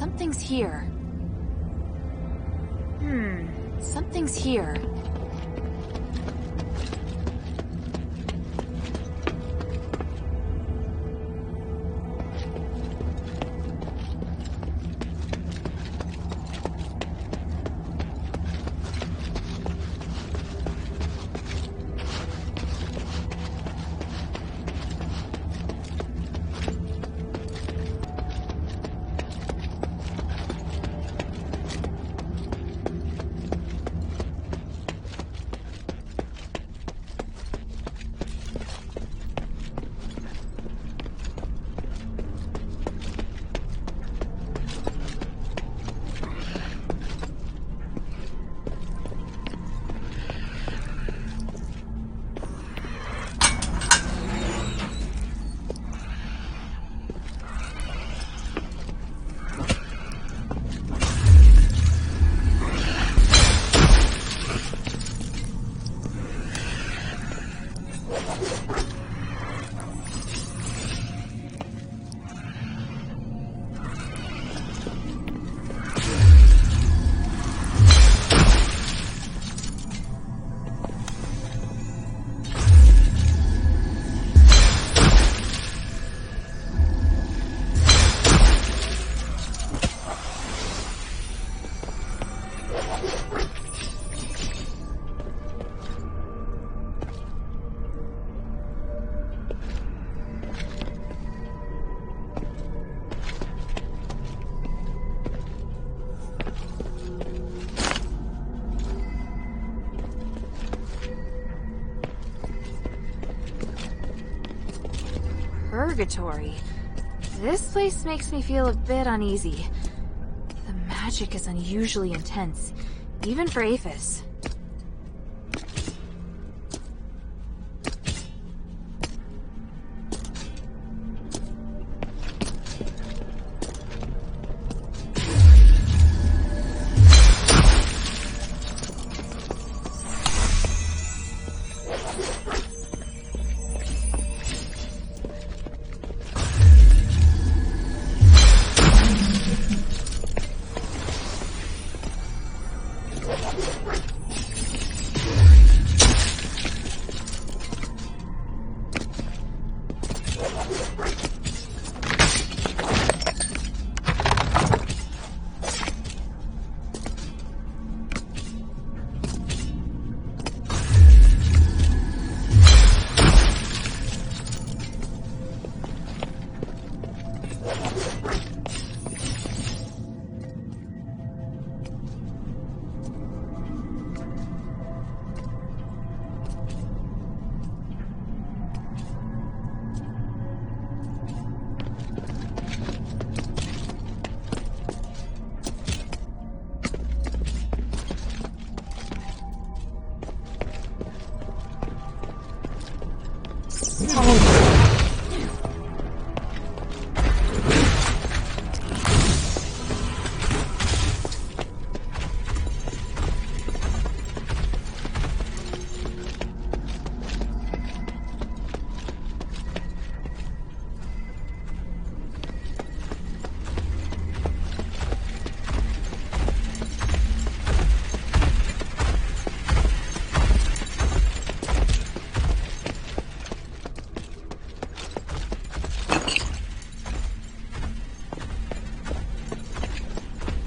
Something's here. Something's here. Purgatory. This place makes me feel a bit uneasy. The magic is unusually intense, even for Aphis.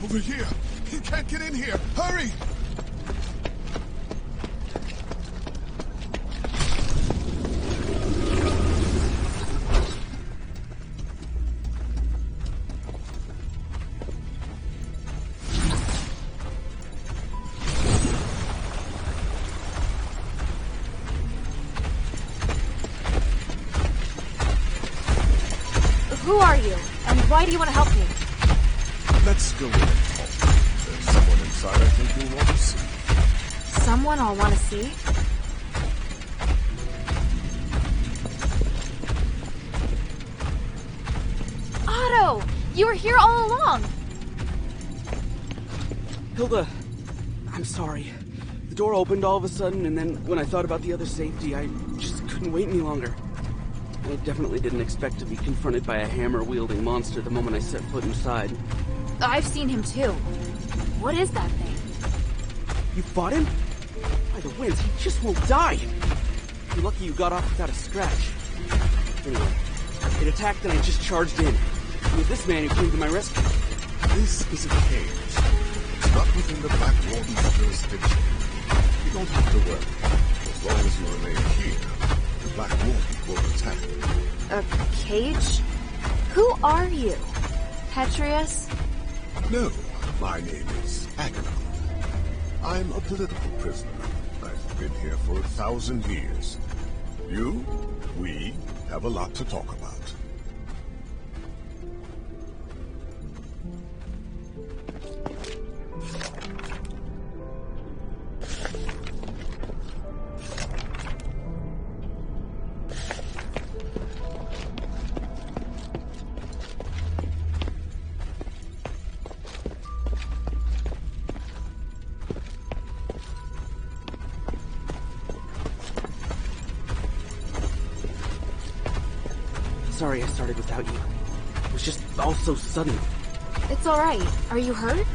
Over here! He can't get in here! Hurry! Who are you? And why do you want to help me? Let's go in and talk. There's someone inside I think you'll want to see. Someone I'll want to see? Otto! You were here all along! Hilda, I'm sorry. The door opened all of a sudden, and then when I thought about the other safety, I just couldn't wait any longer. I definitely didn't expect to be confronted by a hammer-wielding monster the moment I set foot inside. I've seen him too. What is that thing? You fought him? By the winds, he just won't die! You're lucky you got off without a scratch. Anyway, it attacked and I just charged in. It was this man who came to my rescue. This is a cage. It's not within the Black Warden's jurisdiction. You don't have to worry. As long as you remain here, the Black Warden will attack. A cage? Who are you? Petrius? No, my name is Agatha. I'm a political prisoner. I've been here for 1,000 years. We have a lot to talk about. Sorry I started without you. It was just all so sudden. It's alright. Are you hurt?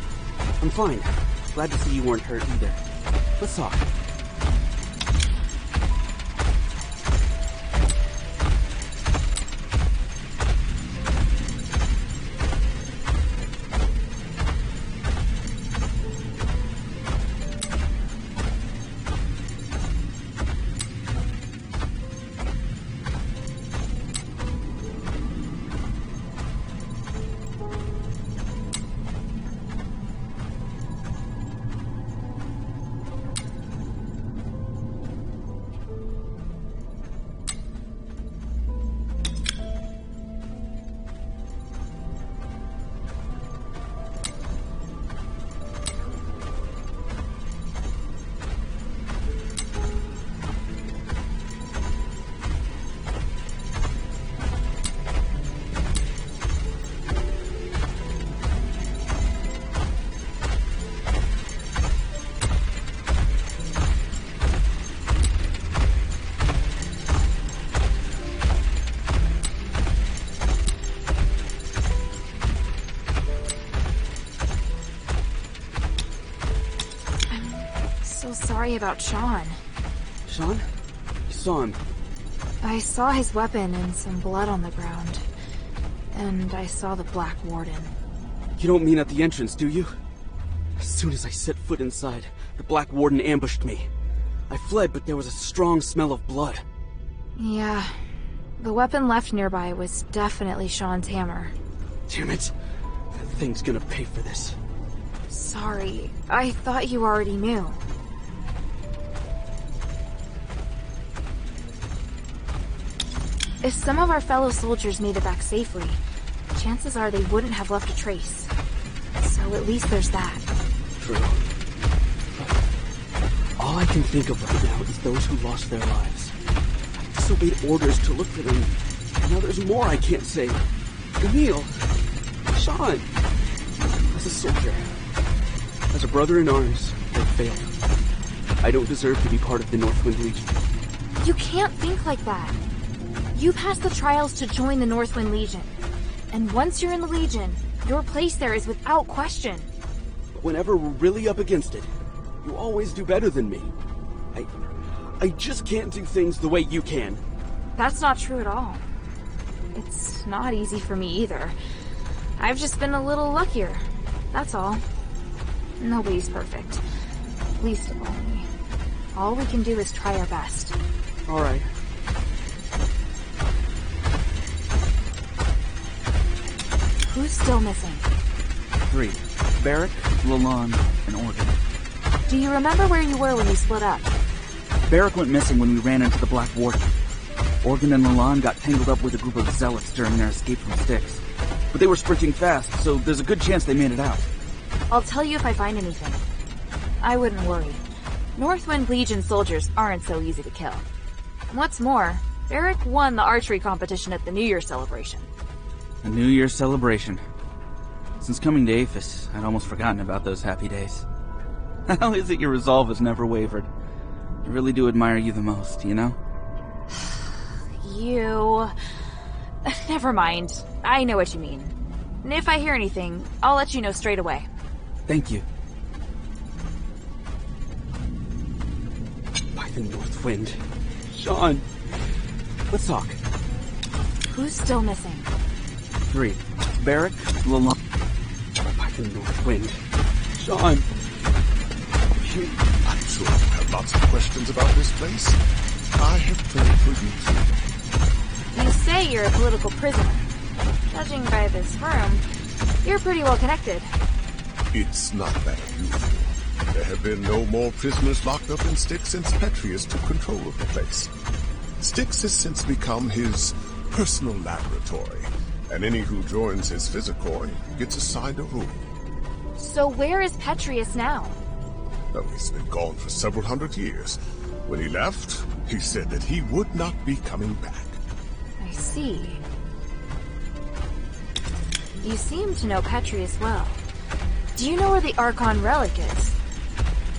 I'm fine. Glad to see you weren't hurt either. Let's talk. sorry about Sean. Sean? You saw him. I saw his weapon and some blood on the ground. And I saw the Black Warden. You don't mean at the entrance, do you? As soon as I set foot inside, the Black Warden ambushed me. I fled, but there was a strong smell of blood. Yeah. The weapon left nearby was definitely Sean's hammer. Damn it. That thing's gonna pay for this. Sorry. I thought you already knew. If some of our fellow soldiers made it back safely, chances are they wouldn't have left a trace. So at least there's that. True. But all I can think of right now is those who lost their lives. I disobeyed orders to look for them. And now there's more I can't say. Emil. Sean. As a soldier. As a brother in arms, I failed. I don't deserve to be part of the Northwind Legion. You can't think like that. You passed the trials to join the Northwind Legion. And once you're in the Legion, your place there is without question. But whenever we're really up against it, you always do better than me. I just can't do things the way you can. That's not true at all. It's not easy for me either. I've just been a little luckier. That's all. Nobody's perfect. Least of all me. All we can do is try our best. All right. Who's still missing? 3. Barrack, Lalonde, and Organ. Do you remember where you were when you split up? Barrack went missing when we ran into the Black Warden. Organ and Lalonde got tangled up with a group of zealots during their escape from Styx. But they were sprinting fast, so there's a good chance they made it out. I'll tell you if I find anything. I wouldn't worry. Northwind Legion soldiers aren't so easy to kill. What's more, Barrack won the archery competition at the New Year's celebration. A New Year's celebration. Since coming to Aphis, I'd almost forgotten about those happy days. How is it your resolve has never wavered? I really do admire you the most, you know? You... Never mind. I know what you mean. If I hear anything, I'll let you know straight away. Thank you. By the North Wind. Sean. Let's talk. Who's still missing? 3. Barrack, Lalonde. By the North Wind. Sean. I'm sure you have lots of questions about this place. I have plenty for you too. You say you're a political prisoner. Judging by this room, you're pretty well connected. It's not that unusual. There have been no more prisoners locked up in Styx since Petrius took control of the place. Styx has since become his personal laboratory, and any who joins his Physicoi gets assigned a room. So where is Petrius now? Now, he's been gone for several hundred years. When he left, he said that he would not be coming back. I see. You seem to know Petrius well. Do you know where the Archon relic is?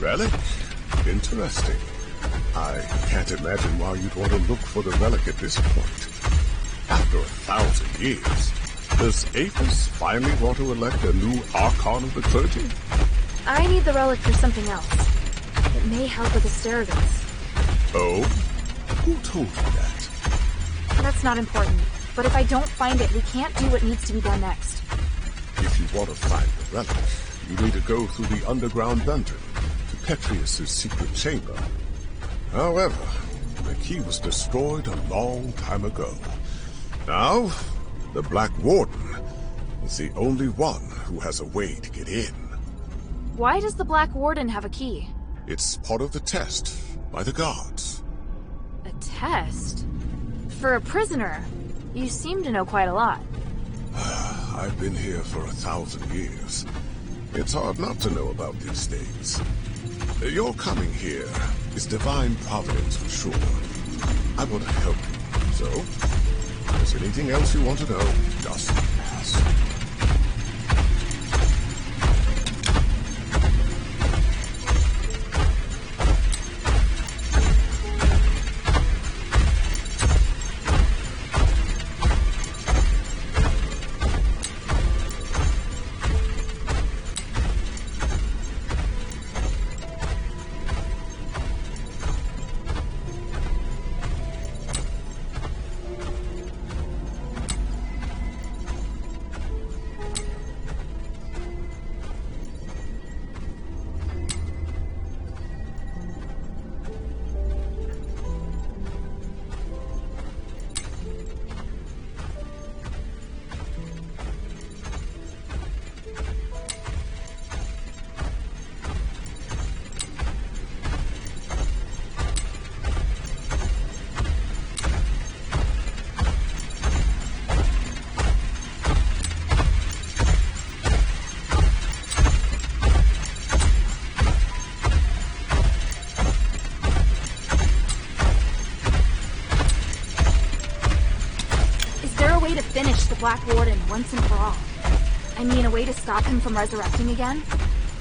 Relic? Interesting. I can't imagine why you'd want to look for the relic at this point. After 1,000 years, does Aphis finally want to elect a new Archon of the clergy? I need the relic for something else. It may help with Asterigos. Oh? Who told you that? That's not important. But if I don't find it, we can't do what needs to be done next. If you want to find the relic, you need to go through the underground dungeon to Petrius' secret chamber. However, the key was destroyed a long time ago. Now, the Black Warden is the only one who has a way to get in. Why does the Black Warden have a key? It's part of the test by the gods. A test? For a prisoner, you seem to know quite a lot. I've been here for 1,000 years. It's hard not to know about these things. Your coming here is divine providence for sure. I want to help you, so if there's anything else you want to know, just ask. way to finish the Black Warden once and for all? I mean, a way to stop him from resurrecting again?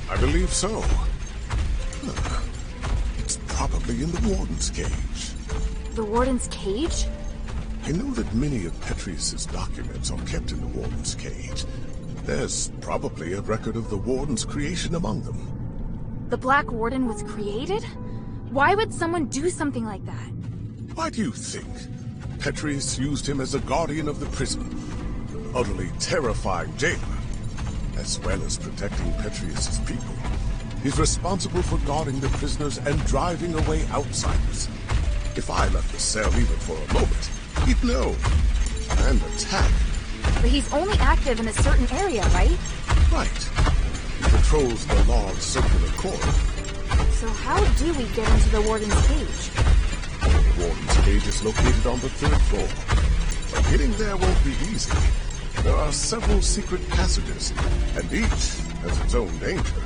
I believe so. It's probably in the Warden's cage. The Warden's cage? I know that many of Petrius's documents are kept in the Warden's cage. There's probably a record of the Warden's creation among them. The Black Warden was created? Why would someone do something like that? Why do you think? Petrius used him as a guardian of the prison, an utterly terrifying jailer. As well as protecting Petrius's people, he's responsible for guarding the prisoners and driving away outsiders. If I left the cell even for a moment, he'd know. And attack. But he's only active in a certain area, right? Right. He patrols the law's circular corridor. So how do we get into the Warden's cage? The Warden's cage is located on the 3rd floor. But getting there won't be easy. There are several secret passages, and each has its own danger.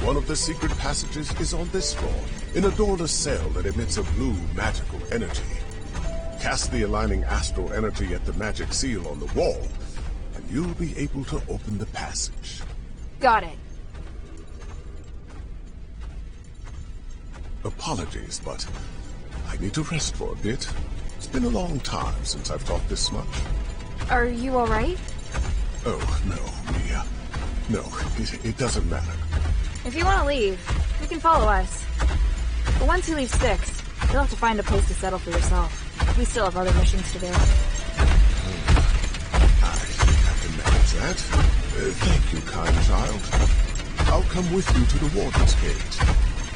One of the secret passages is on this floor, in a doorless cell that emits a blue magical energy. Cast the aligning astral energy at the magic seal on the wall, and you'll be able to open the passage. Got it. Apologies, but I need to rest for a bit. It's been a long time since I've talked this much. Are you alright? Oh, no, Mia. No, it doesn't matter. If you want to leave, you can follow us. But once you leave Styx, you'll have to find a place to settle for yourself. We still have other missions to do. I think I can manage that. Thank you, kind child. I'll come with you to the Warden's cage.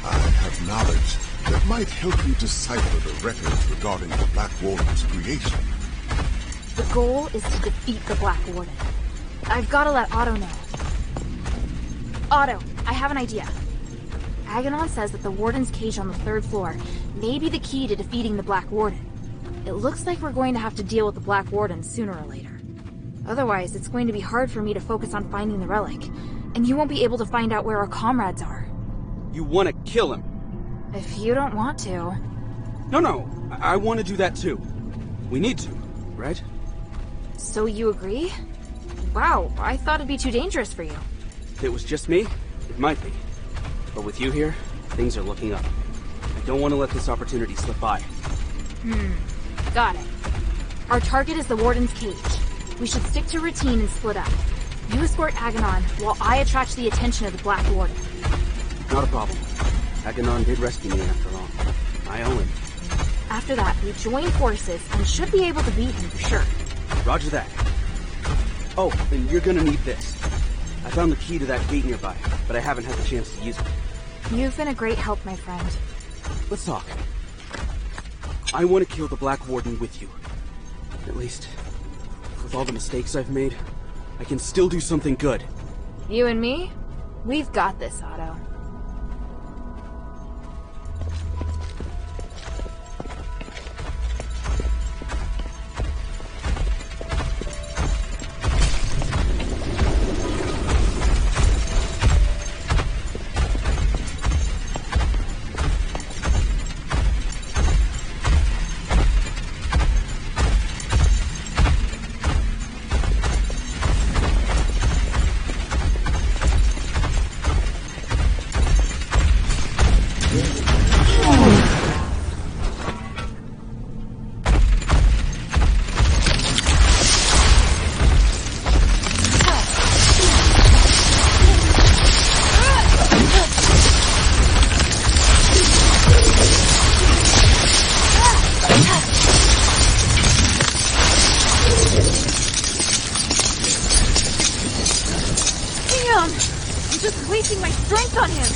I have knowledge that might help you decipher the records regarding the Black Warden's creation. The goal is to defeat the Black Warden. I've got to let Otto know. Otto, I have an idea. Aganon says that the Warden's cage on the 3rd floor may be the key to defeating the Black Warden. It looks like we're going to have to deal with the Black Warden sooner or later. Otherwise, it's going to be hard for me to focus on finding the relic, and you won't be able to find out where our comrades are. You want to kill him? If you don't want to. No, I want to do that too. We need to, right? So you agree? Wow, I thought it'd be too dangerous for you. If it was just me, it might be. But with you here, things are looking up. I don't want to let this opportunity slip by. Got it. Our target is the Warden's cage. We should stick to routine and split up. You escort Aganon, while I attract the attention of the Black Warden. Not a problem. Aganon did rescue me after all. I owe him. After that, we join forces and should be able to beat him for sure. Roger that. Oh, and you're gonna need this. I found the key to that gate nearby, but I haven't had the chance to use it. You've been a great help, my friend. Let's talk. I want to kill the Black Warden with you. At least, with all the mistakes I've made, I can still do something good. You and me? We've got this, Otto. Wasting my strength on him!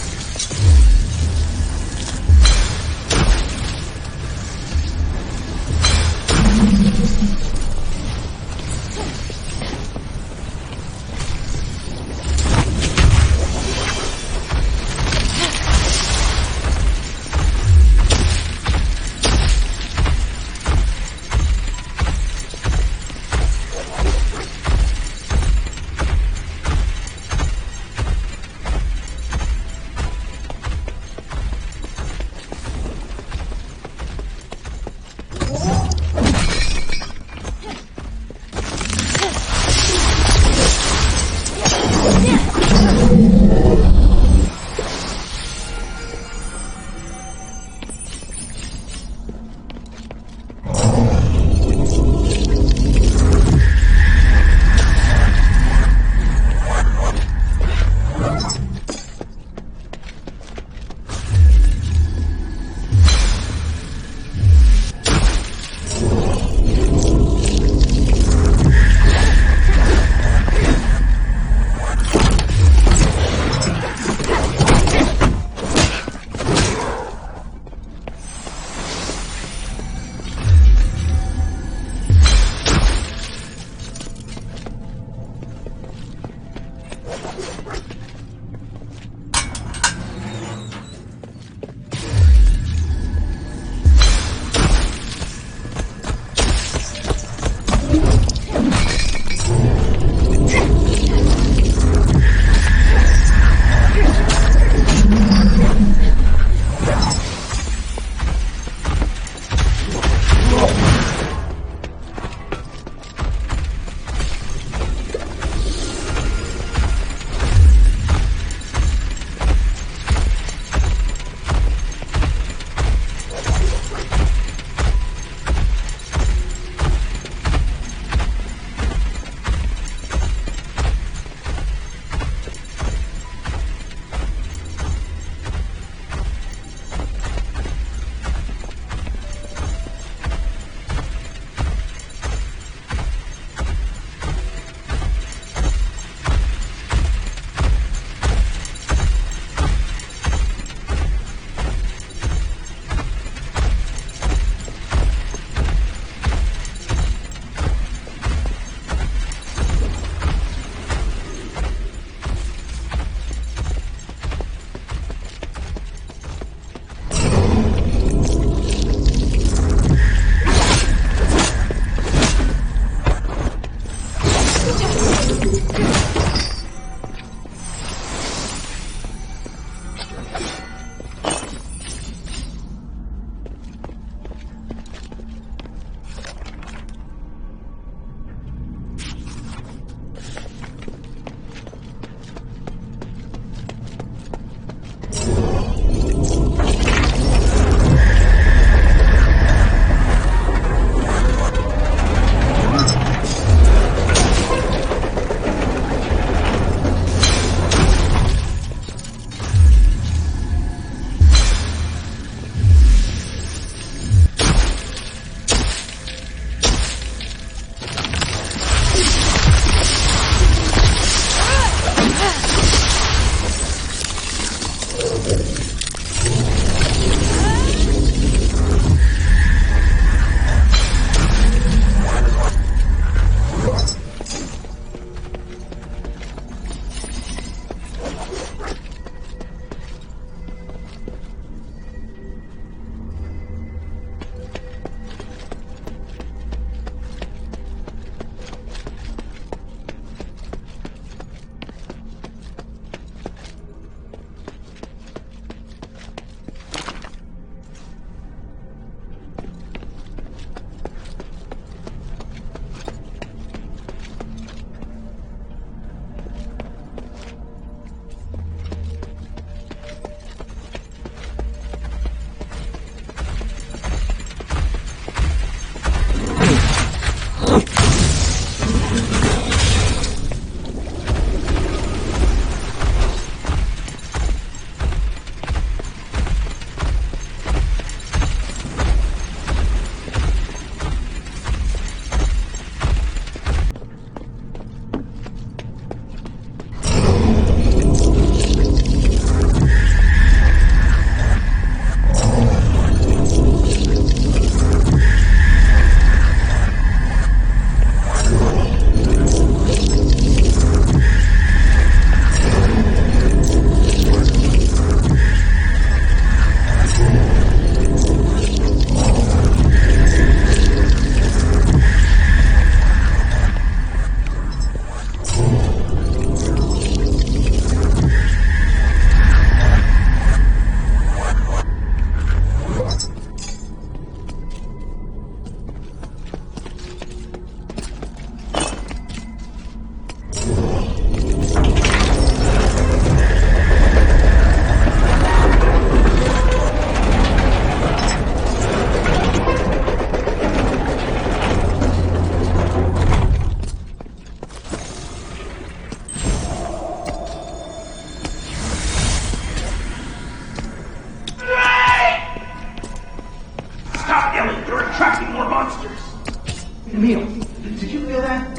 Emil, did you feel that?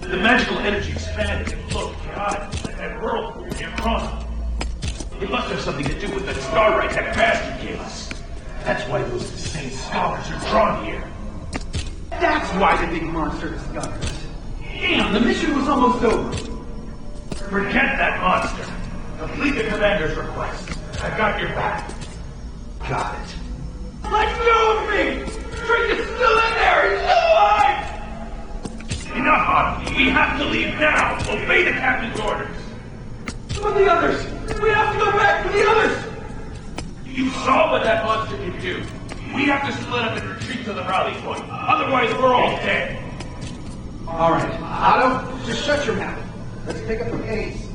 The magical energy expanded and looked chaotic, like that whirlpool near Chrono. It must have something to do with the starlight that bastard gave us. That's why those insane scholars are drawn here. That's why the big monster discovered us. Damn, the mission was almost over. Forget that monster. Complete the commander's request. I've got your back. Got it. Let go of me! Drake is still in there! He's still alive! Enough, Otto. We have to leave now. Obey the captain's orders. But the others! We have to go back for the others! You saw what that monster can do. We have to split up and retreat to the rally point. Otherwise, we're all dead. All right. Otto, just shut your mouth. Let's pick up the pace.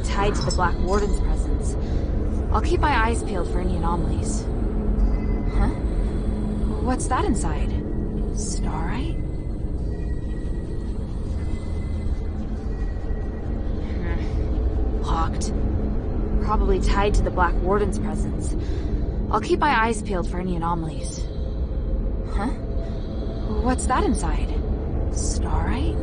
Tied to the Black Warden's presence. I'll keep my eyes peeled for any anomalies. Huh? What's that inside? Starite? Locked. Probably tied to the Black Warden's presence. I'll keep my eyes peeled for any anomalies. Huh? What's that inside? Starite?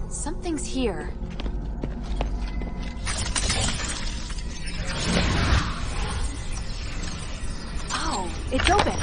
Something's here. Oh, it's open.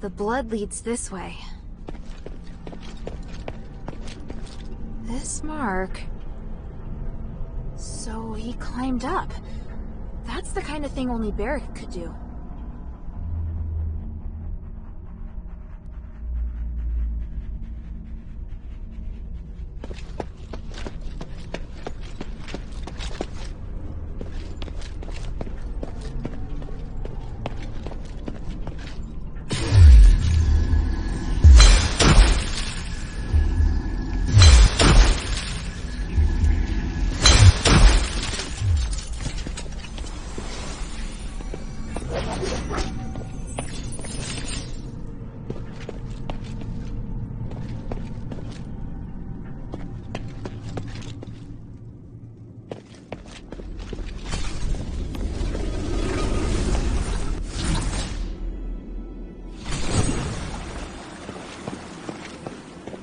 The blood leads this way. This mark... So he climbed up. That's the kind of thing only Barrick could do.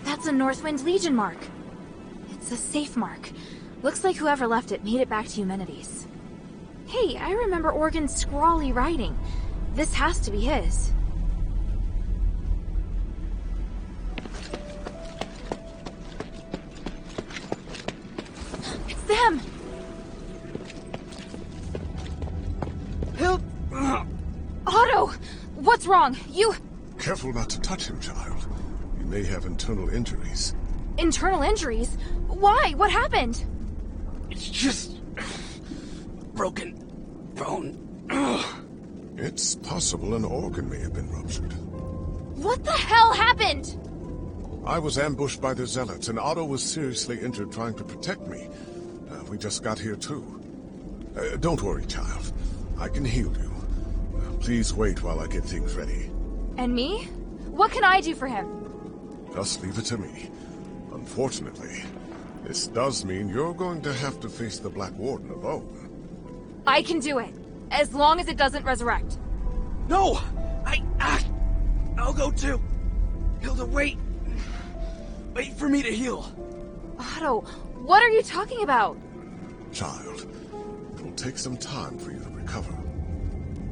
That's a Northwind Legion mark. It's a safe mark. Looks like whoever left it made it back to Eumenides. Hey, I remember Organ's scrawly writing. This has to be his. It's them! Otto! What's wrong? You... Careful not to touch him, child. He may have internal injuries. Internal injuries? Why? What happened? It's just... broken bone. It's possible an organ may have been ruptured. What the hell happened? I was ambushed by the Zealots, and Otto was seriously injured trying to protect me. We just got here, too. Don't worry, child. I can heal you. Please wait while I get things ready. And me? What can I do for him? Just leave it to me. Unfortunately, this does mean you're going to have to face the Black Warden alone. I can do it. As long as it doesn't resurrect. No! I'll go too. Hilda, wait. Wait for me to heal. Otto, what are you talking about? Child, it'll take some time for you to recover.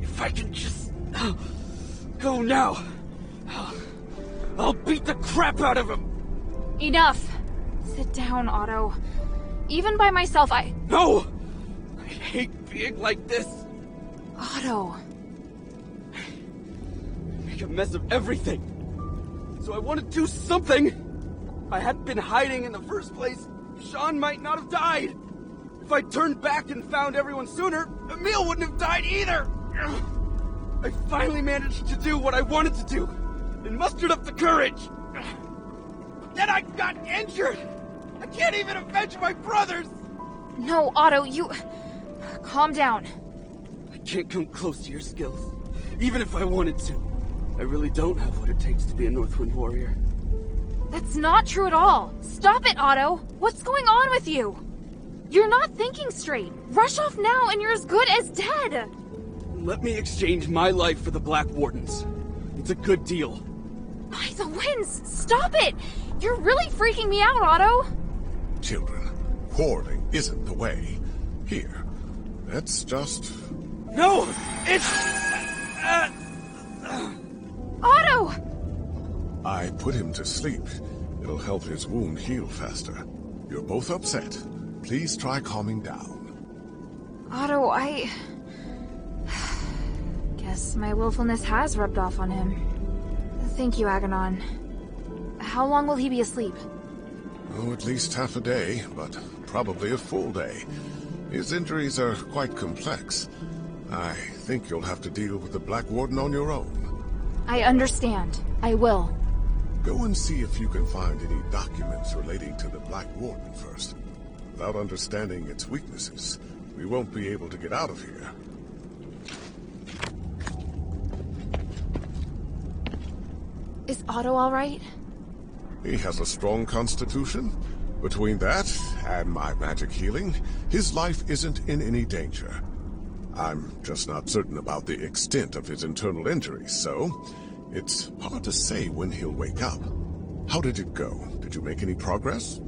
If I can just... go now. I'll beat the crap out of him. Enough. Sit down, Otto. Even by myself, No! I hate being like this. Otto. Make a mess of everything. So I want to do something. If I hadn't been hiding in the first place, Sean might not have died. If I turned back and found everyone sooner, Emil wouldn't have died either. I finally managed to do what I wanted to do, and mustered up the courage. But then I got injured. I can't even avenge my brothers. No, Otto, you... Calm down. I can't come close to your skills, even if I wanted to. I really don't have what it takes to be a Northwind warrior. That's not true at all. Stop it, Otto. What's going on with you? You're not thinking straight. Rush off now and you're as good as dead. Let me exchange my life for the Black Warden's. It's a good deal. By the winds, stop it! You're really freaking me out, Otto. Children, quarreling isn't the way. Here, let's just... No! It's... Otto! I put him to sleep. It'll help his wound heal faster. You're both upset. Please try calming down. Otto, I... Guess my willfulness has rubbed off on him. Thank you, Aganon. How long will he be asleep? Oh, at least half a day, but probably a full day. His injuries are quite complex. I think you'll have to deal with the Black Warden on your own. I understand. I will. Go and see if you can find any documents relating to the Black Warden first. Without understanding its weaknesses, we won't be able to get out of here. Is Otto all right? He has a strong constitution. Between that and my magic healing, his life isn't in any danger. I'm just not certain about the extent of his internal injuries, so it's hard to say when he'll wake up. How did it go? Did you make any progress?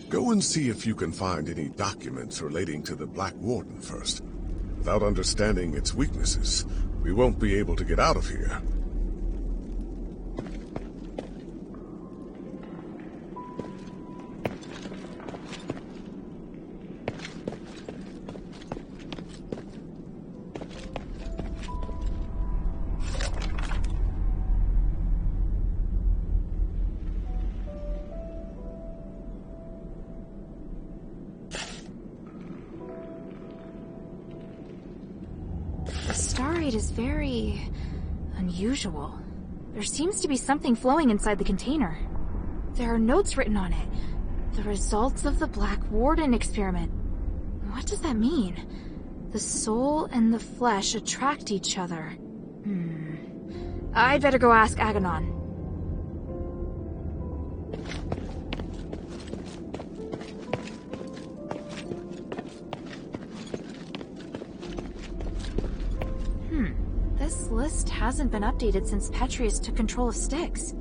Go and see if you can find any documents relating to the Black Warden first. Without understanding its weaknesses, we won't be able to get out of here. Is very unusual. There seems to be something flowing inside the container. There are notes written on it. The results of the Black Warden experiment. What does that mean? The soul and the flesh attract each other. I'd better go ask Aganon. This list hasn't been updated since Petrius took control of Styx.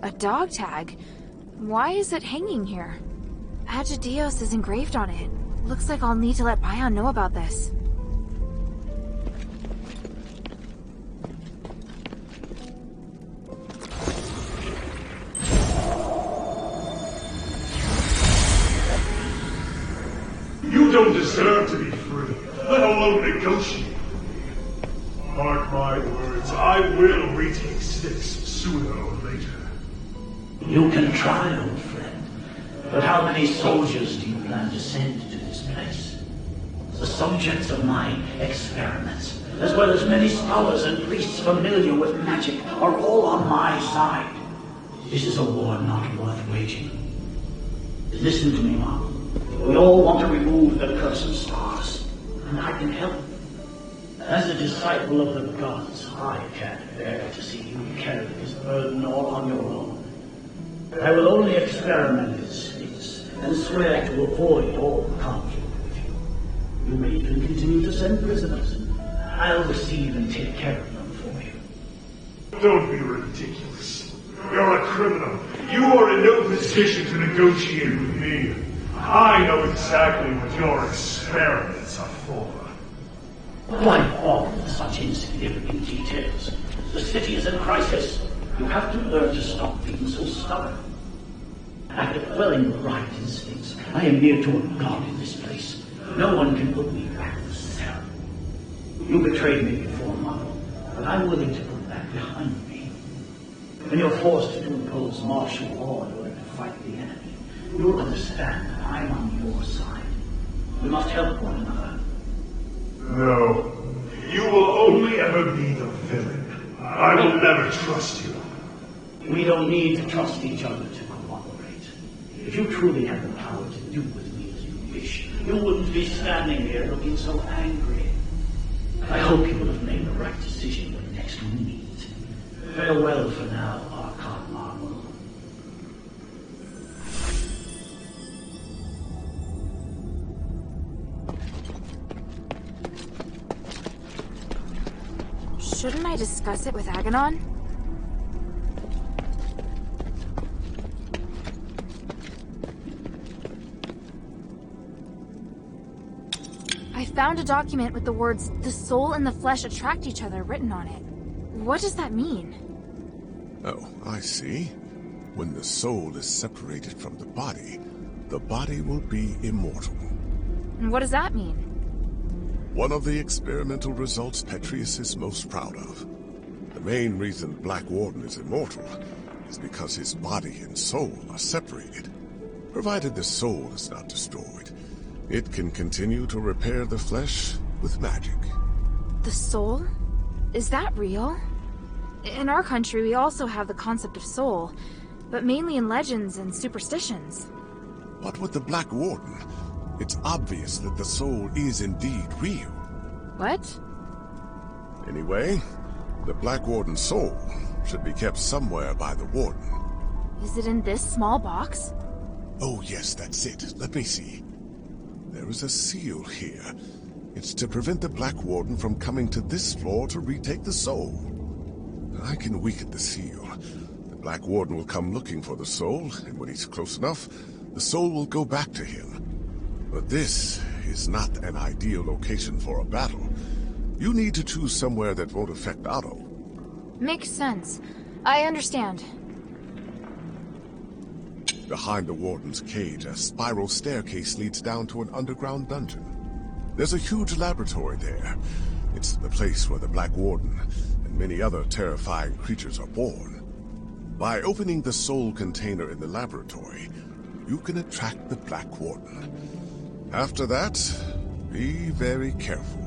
A dog tag? Why is it hanging here? Agidios is engraved on it. Looks like I'll need to let Bion know about this. You don't deserve to be free, let alone negotiate. Mark my words, I will retake Styx sooner or later. You can try, old friend, but how many soldiers do you plan to send to this place? The subjects of my experiments, as well as many scholars and priests familiar with magic, are all on my side. This is a war not worth waging. Listen to me, Mom. We all want to remove the curse of stars, and I can help. As a disciple of the gods, I can't bear to see you carry this burden all on your own. I will only experiment with Styx, and swear to avoid all conflict with you. You may even continue to send prisoners, and I'll receive and take care of them for you. Don't be ridiculous. You're a criminal. You are in no position to negotiate with me. I know exactly what your experiments are for. Why bother such insignificant details? The city is in crisis. You have to learn to stop being so stubborn. After quelling the right instincts, I am near to a god in this place. No one can put me back in the cell. You betrayed me before, Mother, but I'm willing to put that behind me. When you're forced to impose martial law in order to fight the enemy, you'll understand that I'm on your side. We must help one another. No. You will only ever be the villain. I will never trust you. We don't need to trust each other to cooperate. If you truly had the power to do with me as you wish, you wouldn't be standing here looking so angry. I hope you will have made the right decision when next we meet. Farewell for now, Archon Marvel. Shouldn't I discuss it with Aganon? I found a document with the words, "The soul and the flesh attract each other," written on it. What does that mean? Oh, I see. When the soul is separated from the body will be immortal. And what does that mean? One of the experimental results Petrius is most proud of. The main reason Black Warden is immortal is because his body and soul are separated. Provided the soul is not destroyed, it can continue to repair the flesh with magic. The soul? Is that real? In our country, we also have the concept of soul, but mainly in legends and superstitions. But with the Black Warden, it's obvious that the soul is indeed real. What? Anyway, the Black Warden's soul should be kept somewhere by the Warden. Is it in this small box? Oh yes, that's it. Let me see. There is a seal here. It's to prevent the Black Warden from coming to this floor to retake the soul. I can weaken the seal. The Black Warden will come looking for the soul, and when he's close enough, the soul will go back to him. But this is not an ideal location for a battle. You need to choose somewhere that won't affect Otto. Makes sense. I understand. Behind the Warden's cage, a spiral staircase leads down to an underground dungeon. There's a huge laboratory there. It's the place where the Black Warden and many other terrifying creatures are born. By opening the soul container in the laboratory, you can attract the Black Warden. After that, be very careful.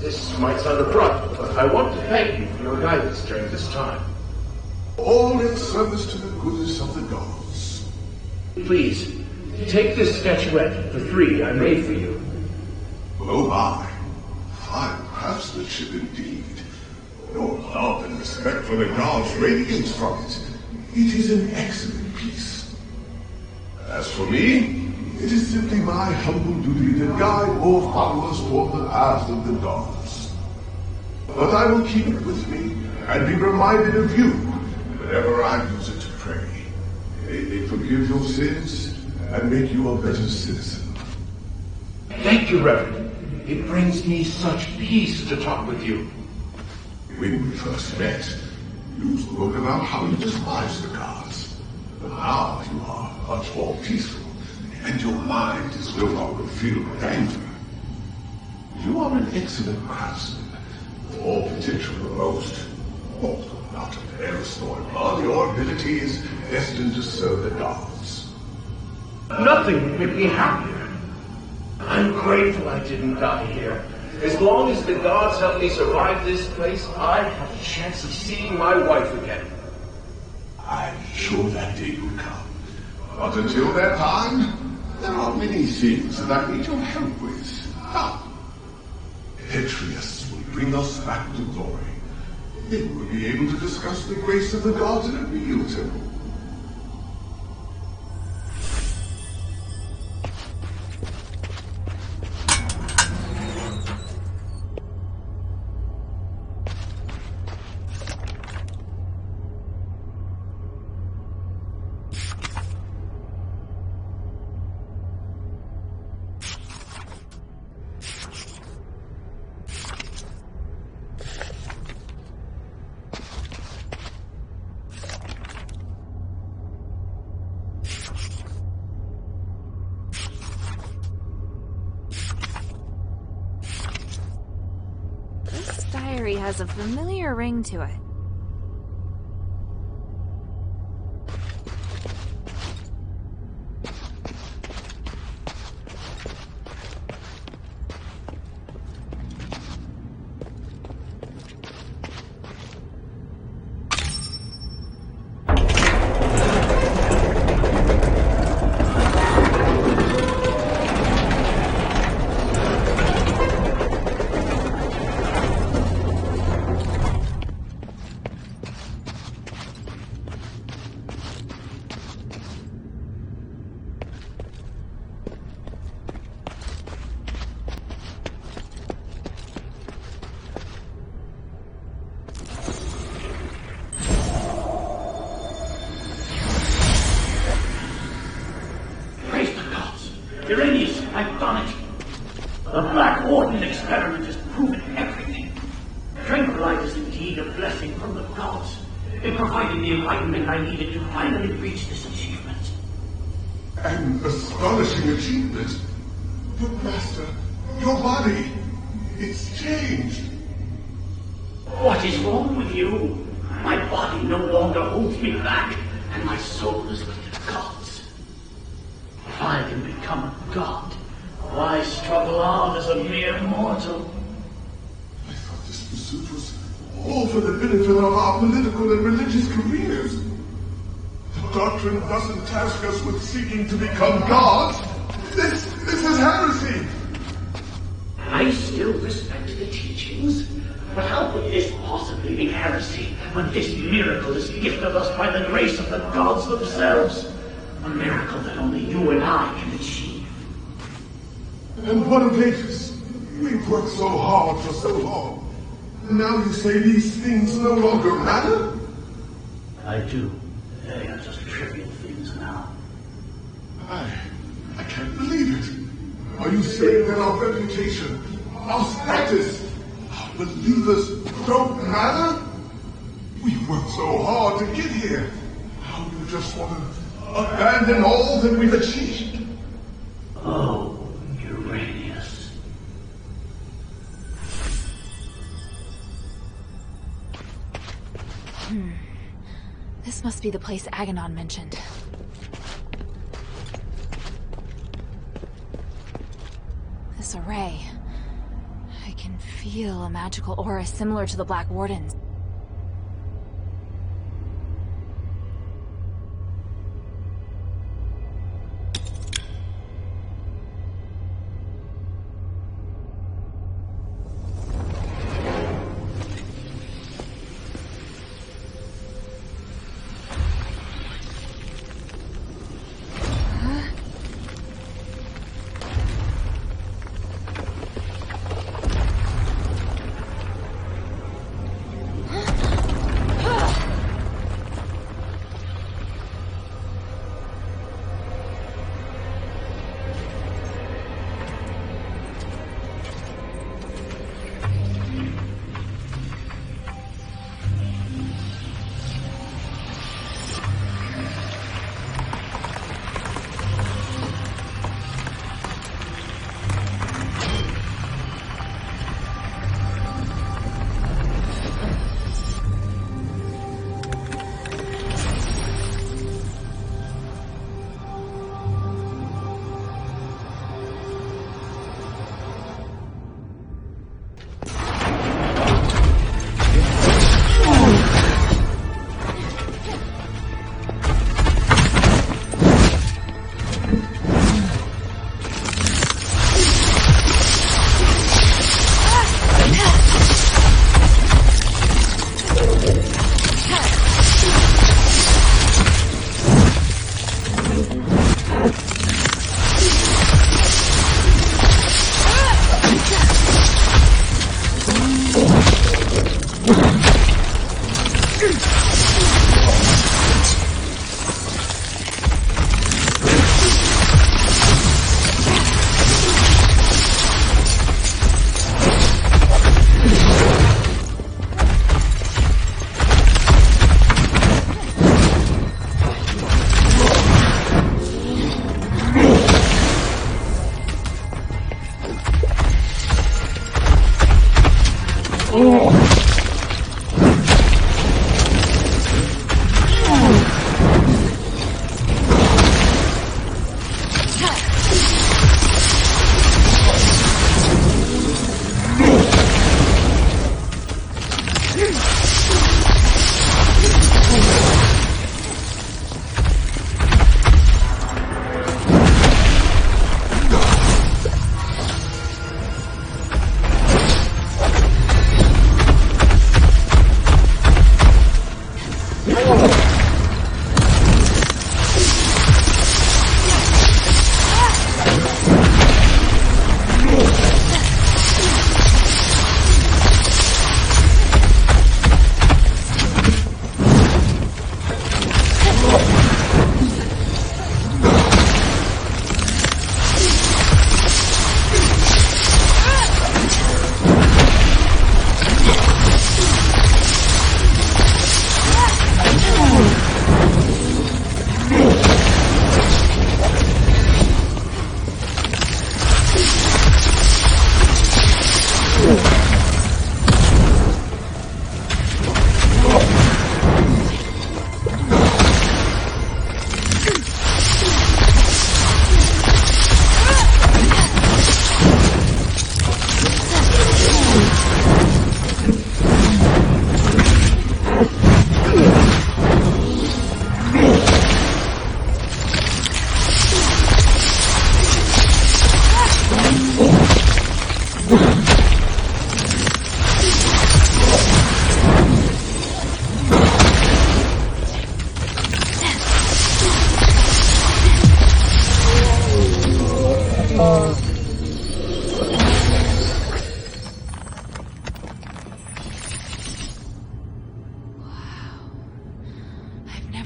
This might sound abrupt, but I want to thank you for your guidance during this time. All in service to the goodness of the gods. Please, take this statuette, the 3 I made for you. Oh my, fine craftsmanship indeed. Your love and respect for the gods radiates from it. It is an excellent piece. As for me, it is simply my humble duty to guide more followers toward the path of the gods. But I will keep it with me and be reminded of you whenever I use it to pray. May they forgive your sins and make you a better citizen. Thank you, Reverend. It brings me such peace to talk with you. When we first met, you spoke about how you despise the gods. But now you are much more peaceful, and your mind is no longer filled with anger. You are an excellent craftsman. All potential the most. Although not of Eris nor blood, your ability is destined to serve the gods. Nothing would make me happier. I'm grateful I didn't die here. As long as the gods help me survive this place, I have a chance of seeing my wife again. I'm sure that day will come. But until that time, there are many things that I need your help with. Now, Petrius will bring us back to glory. Then we'll be able to discuss the grace of the gods in a real temple. Has a familiar ring to it. I've done it. The Black Warden experiment has proven everything. Tranquilite is indeed a blessing from the gods. It provided the enlightenment I needed to finally reach this achievement. An astonishing achievement. But Master, your body, it's changed. What is wrong with you? My body no longer holds me back, and my soul is with the gods. If I can become a god, why struggle on as a mere mortal? I thought this pursuit was all for the benefit of our political and religious careers. The doctrine doesn't task us with seeking to become gods. This is heresy. I still respect the teachings, but how could this possibly be heresy when this miracle is gifted us by the grace of the gods themselves? A miracle that only you and I can achieve. And what of Aphis? We've worked so hard for so long. Now you say these things no longer matter? I do. They are just trivial things now. I can't believe it. Are you saying that our reputation, our status, our believers don't matter? We worked so hard to get here. How do you just want to abandon all that we've achieved? Oh, Uranius. This must be the place Aganon mentioned. This array. I can feel a magical aura similar to the Black Warden's.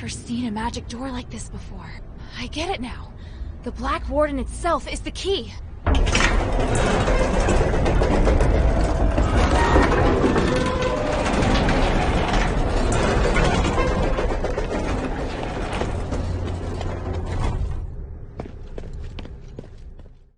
Seen a magic door like this before. I get it now. The Black Warden itself is the key.